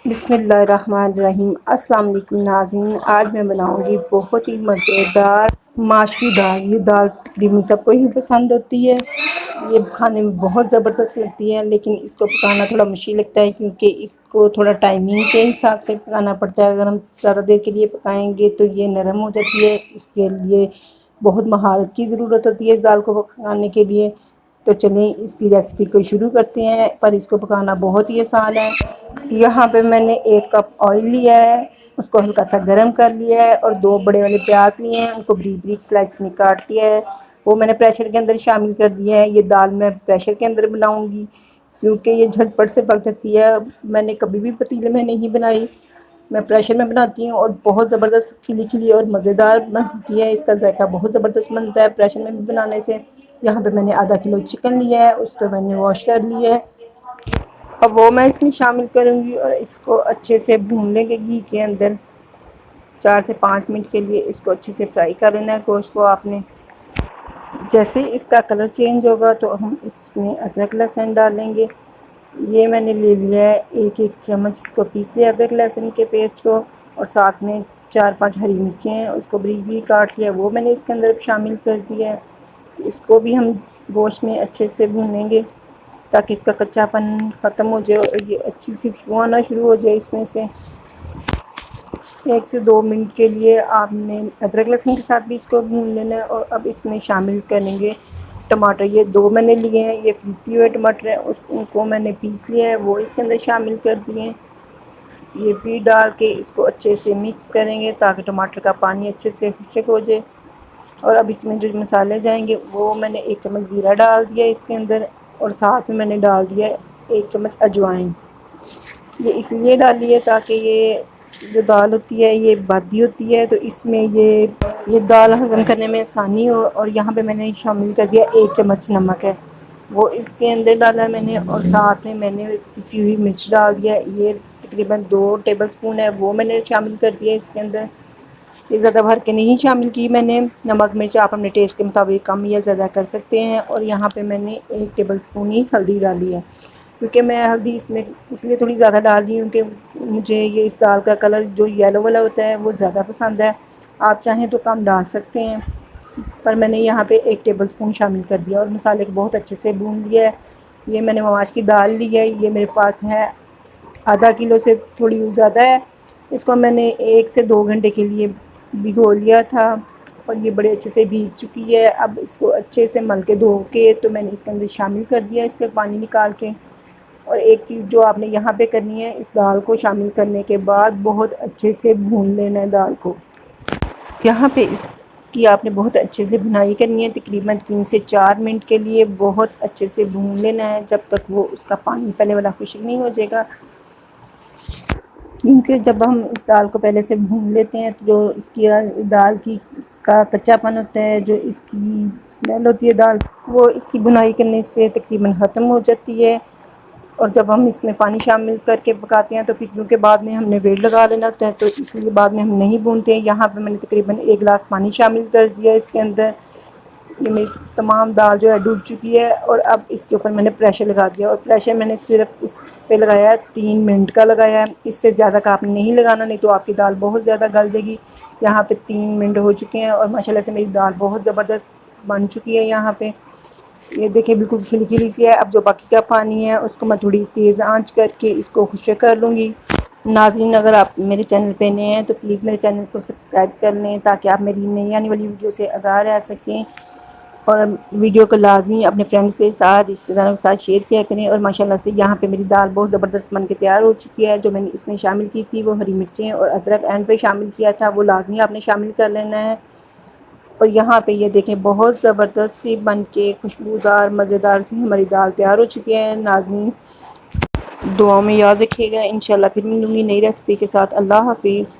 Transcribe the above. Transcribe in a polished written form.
बिस्मिल्लाहिर्रहमानिर्रहीम। अस्सलाम वालेकुम नाज़रीन, आज मैं बनाऊंगी बहुत ही मज़ेदार माशवी दाल। ये दाल तकरीबन सबको ही पसंद होती है। ये खाने में बहुत ज़बरदस्त लगती है, लेकिन इसको पकाना थोड़ा मुश्किल लगता है क्योंकि इसको थोड़ा टाइमिंग के हिसाब से पकाना पड़ता है। अगर हम ज़्यादा देर के लिए पकाएंगे तो ये नरम हो जाती है। इसके लिए बहुत महारत की ज़रूरत होती है इस दाल को पकाने के लिए। तो चलें इसकी रेसिपी को शुरू करते हैं, पर इसको पकाना बहुत ही आसान है। यहाँ पे मैंने 1 कप ऑयल लिया है, उसको हल्का सा गर्म कर लिया है और 2 बड़े वाले प्याज लिए हैं, उनको बारीक बारीक स्लाइस में काट लिया है। वो मैंने प्रेशर के अंदर शामिल कर दिया है। ये दाल मैं प्रेशर के अंदर बनाऊंगी क्योंकि ये झटपट से पक जाती है। मैंने कभी भी पतीले में नहीं बनाई, मैं प्रेशर में बनाती हूँ और बहुत ज़बरदस्त खिली खिली और मज़ेदार बनती है। इसका जायका बहुत ज़बरदस्त बनता है प्रेशर में भी बनाने से। यहाँ पे मैंने आधा किलो चिकन लिया है, उसको मैंने वॉश कर लिया है। अब वो मैं इसमें शामिल करूँगी और इसको अच्छे से भून लेंगे घी के अंदर। 4 से 5 मिनट के लिए इसको अच्छे से फ्राई कर लेना है गोश्त को आपने। जैसे इसका कलर चेंज होगा तो हम इसमें अदरक लहसुन डालेंगे। ये मैंने ले लिया है 1-1 चम्मच, इसको पीस लिया अदरक लहसुन के पेस्ट को, और साथ में 4-5 हरी मिर्चें हैं, उसको बारीक बारीक काट लिया, वो मैंने इसके अंदर शामिल कर दिया है। इसको भी हम गोश्त में अच्छे से भूनेंगे ताकि इसका कच्चापन ख़त्म हो जाए और ये अच्छी सी खुशबू आना शुरू हो जाए। इसमें से 1 से 2 मिनट के लिए आपने अदरक लहसुन के साथ भी इसको भून लेना है। और अब इसमें शामिल करेंगे टमाटर। ये 2 मैंने लिए हैं, ये पीसे हुए टमाटर हैं, उनको मैंने पीस लिया है, वो इसके अंदर शामिल कर दिए हैं। ये भी डाल के इसको अच्छे से मिक्स करेंगे ताकि टमाटर का पानी अच्छे से खुश्क हो जाए। और अब इसमें जो मसाले जाएंगे वो मैंने 1 चम्मच ज़ीरा डाल दिया इसके अंदर, और साथ में मैंने डाल दिया 1 चम्मच अजवाइन। ये इसलिए डाली है ताकि ये जो दाल होती है ये बादी होती है, तो इसमें ये दाल हज़म करने में आसानी हो। और यहाँ पे मैंने शामिल कर दिया 1 चम्मच नमक है, वो इसके अंदर डाला है मैंने, और साथ में मैंने पिसी हुई मिर्च डाल दिया। ये तकरीबन 2 टेबल स्पून है, वो मैंने शामिल कर दिया इसके अंदर। ये ज़्यादा भर के नहीं शामिल की मैंने। नमक मिर्च आप अपने टेस्ट के मुताबिक कम या ज़्यादा कर सकते हैं। और यहाँ पे मैंने 1 टेबल स्पून ही हल्दी डाली है, क्योंकि मैं हल्दी इसमें इसलिए थोड़ी ज़्यादा डाल रही हूँ कि मुझे ये इस दाल का कलर जो येलो वाला होता है वो ज़्यादा पसंद है। आप चाहें तो कम डाल सकते हैं, पर मैंने यहाँ पे 1 टेबल स्पून शामिल कर दिया और मसाले को बहुत अच्छे से भून लिया है। ये मैंने मवाश की दाल ली है, ये मेरे पास है आधा किलो से थोड़ी ज़्यादा है। इसको मैंने 1 से 2 घंटे के लिए भिगो लिया था और ये बड़े अच्छे से भीग चुकी है। अब इसको अच्छे से मल के धो के तो मैंने इसके अंदर शामिल कर दिया इसके पानी निकाल के। और एक चीज़ जो आपने यहाँ पे करनी है, इस दाल को शामिल करने के बाद बहुत अच्छे से भून लेना है दाल को। यहाँ पे इसकी आपने बहुत अच्छे से भुनाई करनी है, तकरीबन 3 से 4 मिनट के लिए बहुत अच्छे से भून लेना है, जब तक वो उसका पानी पहले वाला खुश्क नहीं हो जाएगा। क्योंकि जब हम इस दाल को पहले से भून लेते हैं तो जो इसकी दाल की का कच्चापन होता है, जो इसकी स्मेल होती है दाल, वो इसकी भुनाई करने से तकरीबन ख़त्म हो जाती है। और जब हम इसमें पानी शामिल करके पकाते हैं तो फिर क्योंकि बाद में हमने वेट लगा लेना होता है, तो इसलिए बाद में हम नहीं भूनते हैं। यहाँ पे मैंने तकरीबन 1 गिलास पानी शामिल कर दिया इसके अंदर। ये मेरी तमाम दाल जो है डूब चुकी है और अब इसके ऊपर मैंने प्रेशर लगा दिया, और प्रेशर मैंने सिर्फ इस पे लगाया है 3 मिनट का लगाया है, इससे ज़्यादा का आपने नहीं लगाना, नहीं तो आपकी दाल बहुत ज़्यादा गल जाएगी। यहाँ पे 3 मिनट हो चुके हैं और माशाल्लाह से मेरी दाल बहुत ज़बरदस्त बन चुकी है। यहाँ पे ये देखिए बिल्कुल खिली खिली सी है। अब जो बाकी का पानी है उसको मैं थोड़ी तेज़ आंच करके इसको खुश्क कर लूँगी। नाज़रीन, अगर आप मेरे चैनल पे नए हैं तो प्लीज़ मेरे चैनल को सब्सक्राइब कर लें ताकि आप मेरी नई आने वाली वीडियो से आगाह रह सकें। और वीडियो को लाजमी अपने फ्रेंड्स के साथ, रिश्तेदारों के साथ शेयर किया करें। और माशाल्लाह से यहाँ पे मेरी दाल बहुत ज़बरदस्त बन के तैयार हो चुकी है। जो मैंने इसमें शामिल की थी वो हरी मिर्चें और अदरक एंड पे शामिल किया था, वो लाजमी आपने शामिल कर लेना है। और यहाँ पे ये देखें बहुत ज़बरदस्त सी बन के खुशबूदार मज़ेदार सी हमारी दाल तैयार हो चुकी है। नाज़रीन, दुआ में याद रखिएगा। इंशाल्लाह फिर मिलूँगी नई रेसिपी के साथ। अल्लाह हाफिज़।